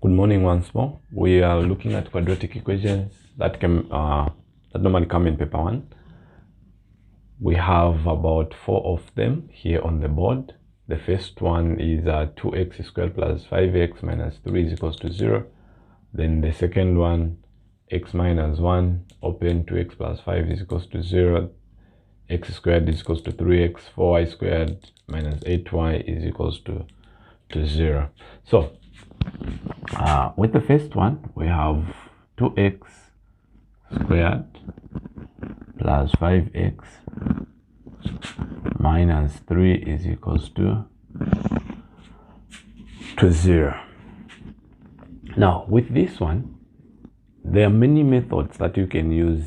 Good morning once more. We are looking at quadratic equations that normally come in paper 1. We have about 4 of them here on the board. The first one is 2x squared plus 5x minus 3 is equals to 0. Then the second one, x minus 1 open 2x plus 5 is equals to 0. X squared is equals to 3x, 4y squared minus 8y is equals to 0. So with the first one, we have 2x squared plus 5x minus 3 is equals to 0. Now, with this one, there are many methods that you can use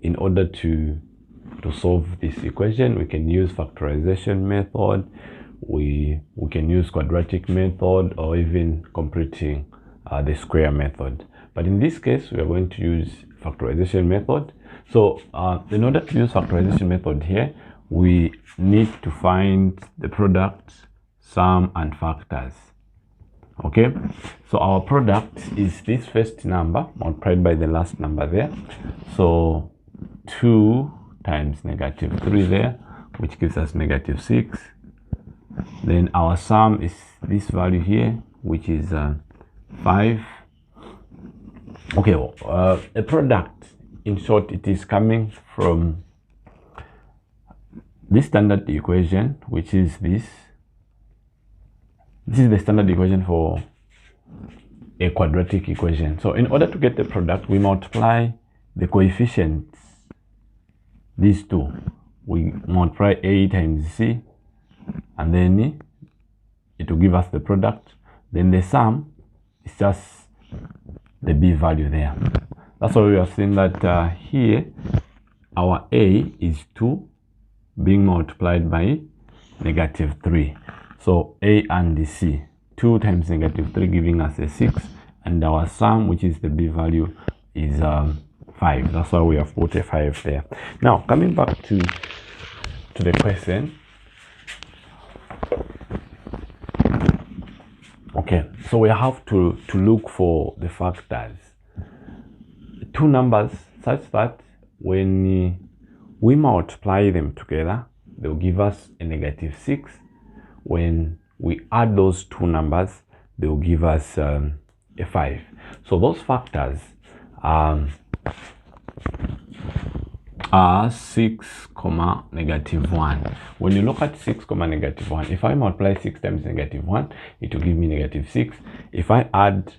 in order to solve this equation. We can use factorization method, we can use quadratic method, or even completing the square method. But in this case, we are going to use factorization method. So in order to use factorization method here, we need to find the product, sum, and factors. Okay, so our product is this first number multiplied by the last number there. So 2 times negative 3 there, which gives us negative 6. Then our sum is this value here, which is 5. Okay, a product, in short, it is coming from this standard equation, which is this. This is the standard equation for a quadratic equation. So in order to get the product, we multiply the coefficients, these two. We multiply a times c, and then it will give us the product. Then the sum is just the b value there. That's why we have seen that here our a is 2 being multiplied by negative 3. So a and the c, 2 times negative 3 giving us a 6, and our sum, which is the b value, is 5. That's why we have put a 5 there. Now coming back to the question. Okay, so we have to look for the factors, two numbers such that when we multiply them together, they'll give us a negative 6. When we add those two numbers, they'll give us a 5. So those factors are 6, negative 1. When you look at 6, negative 1, if I multiply 6 times negative 1, it will give me negative 6. If I add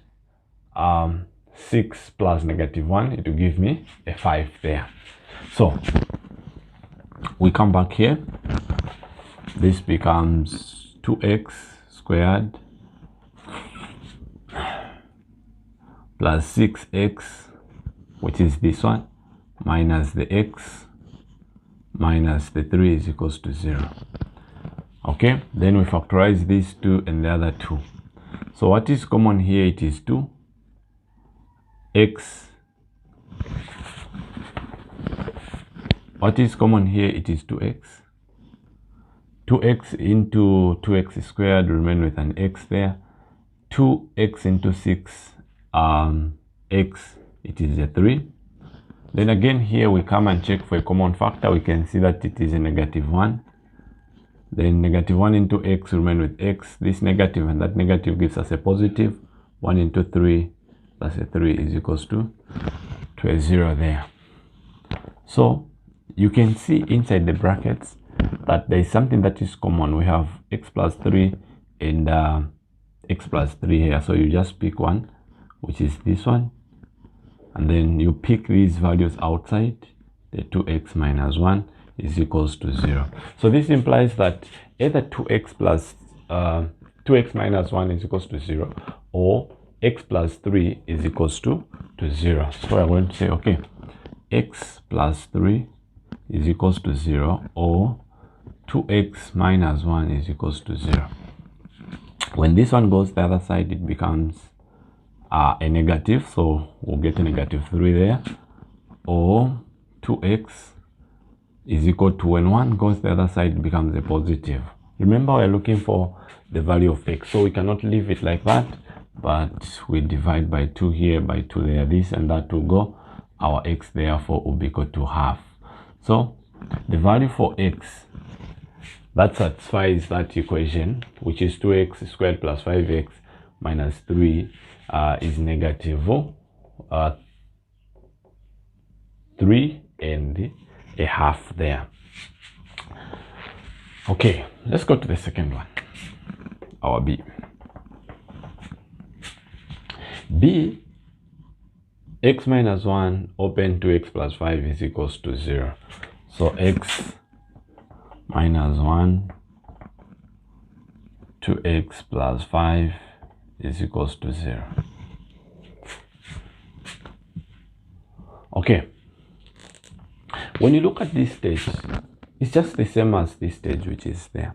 6 plus negative 1, it will give me a 5 there. So we come back here. This becomes 2x squared plus 6x, which is this one, minus the x minus the 3 is equals to 0. Okay, then we factorize these two and the other two. So what is common here? It is 2. X, what is common here? It is 2x. 2x into 2x squared remain with an x there. 2x into 6 x, it is a 3. Then again here we come and check for a common factor. We can see that it is a negative 1. Then negative 1 into x remain with x. This negative and that negative gives us a positive. 1 into 3 plus a 3 is equals to a 0 there. So you can see inside the brackets that there is something that is common. We have x plus 3 and x plus 3 here. So you just pick one, which is this one, and then you pick these values outside. The 2x minus 1 is equals to 0. So this implies that either 2x plus 2x minus 1 is equals to 0, or x plus 3 is equals to 0. So I'm going to say, okay, x plus 3 is equals to 0, or 2x minus 1 is equals to 0. When this one goes the other side, it becomes a negative, so we'll get a negative 3 there, or 2x is equal to, when 1 goes the other side, it becomes a positive. Remember, we're looking for the value of x, so we cannot leave it like that. but we divide by 2 here, by 2 there, this and that will go. Our x therefore will be equal to half. So the value for x that satisfies that equation, which is 2x squared plus 5x minus 3, is negative 3 and a half there. Okay, let's go to the second one, our b. B, x minus 1 open 2x plus 5 is equals to 0. So x minus 1 2x plus 5 is equals to 0. Okay, when you look at this stage, it's just the same as this stage which is there.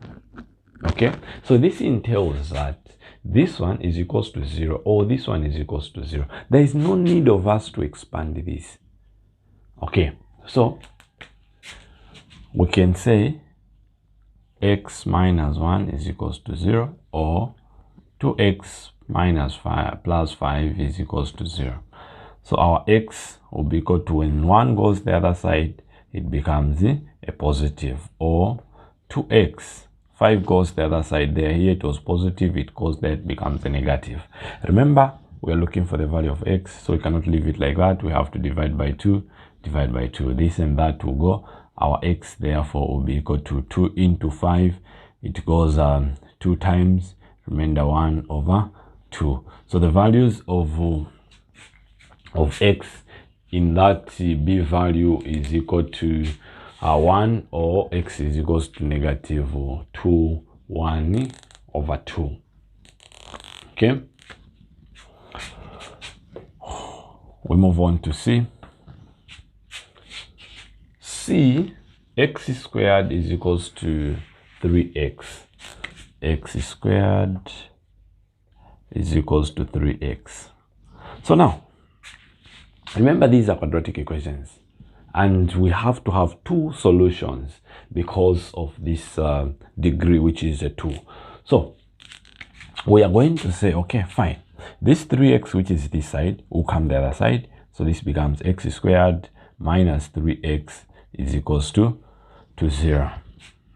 Okay, so this entails that this one is equals to 0 or this one is equals to 0. There is no need of us to expand this. Okay, so we can say x minus 1 is equals to 0 or 2x minus 5 plus 5 is equals to 0. So our x will be equal to, when 1 goes the other side, it becomes a positive, or 2x, 5 goes the other side there, here it was positive, it goes there, it becomes a negative. Remember, we are looking for the value of x, so we cannot leave it like that. We have to divide by 2, divide by 2. This and that will go. Our x therefore will be equal to 2 into 5. It goes 2 times, remainder 1 over 2. So the values of x in that b value is equal to 1, or x is equals to negative 2, 1 over 2. Okay, we move on to c. C, x squared is equals to 3x. X squared is equals to 3x. So now, remember, these are quadratic equations, and we have to have 2 solutions because of this degree, which is a 2. So we are going to say, okay, fine, this 3x, which is this side, will come the other side. So this becomes x squared minus 3x is equals to 0.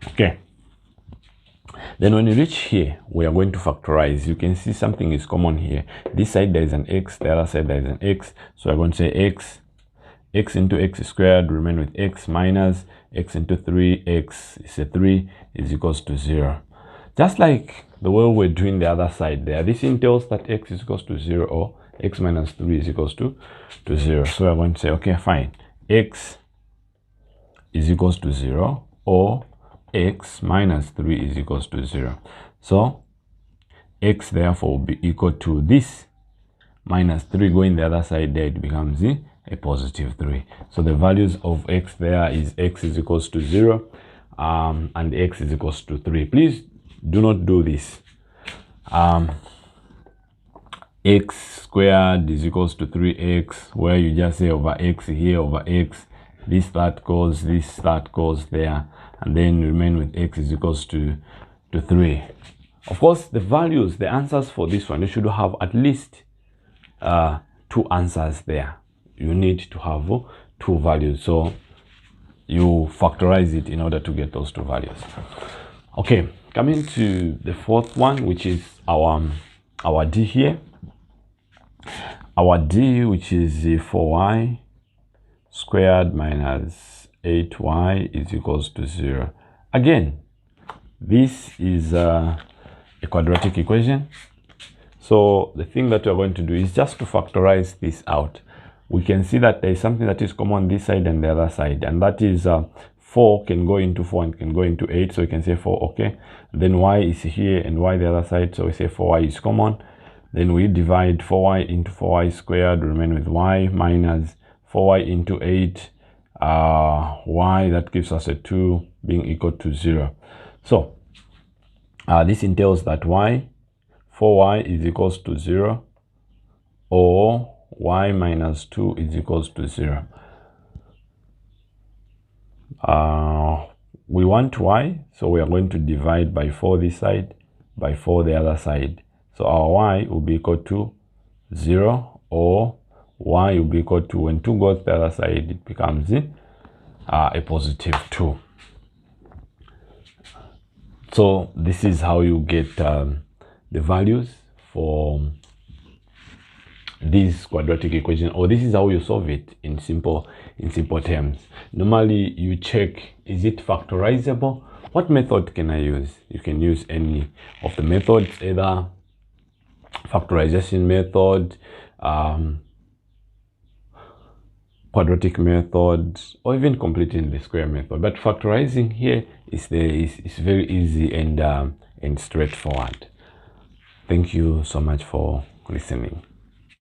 Okay, then when you reach here, we are going to factorize. You can see something is common here. This side there is an x, the other side there is an x. So we're going to say x into x squared remain with x minus x into 3x is a 3 is equals to 0. Just like the way we're doing the other side there, this entails that x is equals to 0 or x minus 3 is equals to 0. So we're going to say, okay, fine, x is equals to 0 or x minus 3 is equals to 0. So x therefore will be equal to this minus 3 going the other side there, it becomes a positive 3. So the values of x there is x is equals to 0 and x is equals to 3. Please do not do this. X squared is equals to 3x, where you just say over x here over x, this that goes there, and then remain with x is equals to 3. Of course, the values, the answers for this one, you should have at least 2 answers there. You need to have 2 values, so you factorize it in order to get those 2 values. Okay, coming to the fourth one, which is our d here. Our d, which is 4y squared minus 8y is equals to 0. Again, this is a quadratic equation. So the thing that we're going to do is just to factorize this out. We can see that there is something that is common this side and the other side, and that is 4 can go into 4 and can go into 8. So we can say 4, okay. Then y is here and y the other side, so we say 4y is common. Then we divide 4y into 4y squared, remain with y minus 4y into 8 y, that gives us a 2 being equal to 0. So this entails that 4y is equals to 0 or y minus 2 is equals to 0. We want y, so we are going to divide by 4 this side, by 4 the other side. So our y will be equal to 0, or y will be equal to, when 2 goes the other side, it becomes a positive 2. So this is how you get the values for this quadratic equation, or this is how you solve it in simple terms. Normally you check, is it factorizable? What method can I use? You can use any of the methods, either factorization method, quadratic method, or even completing the square method. But factorizing here is very easy and straightforward. Thank you so much for listening.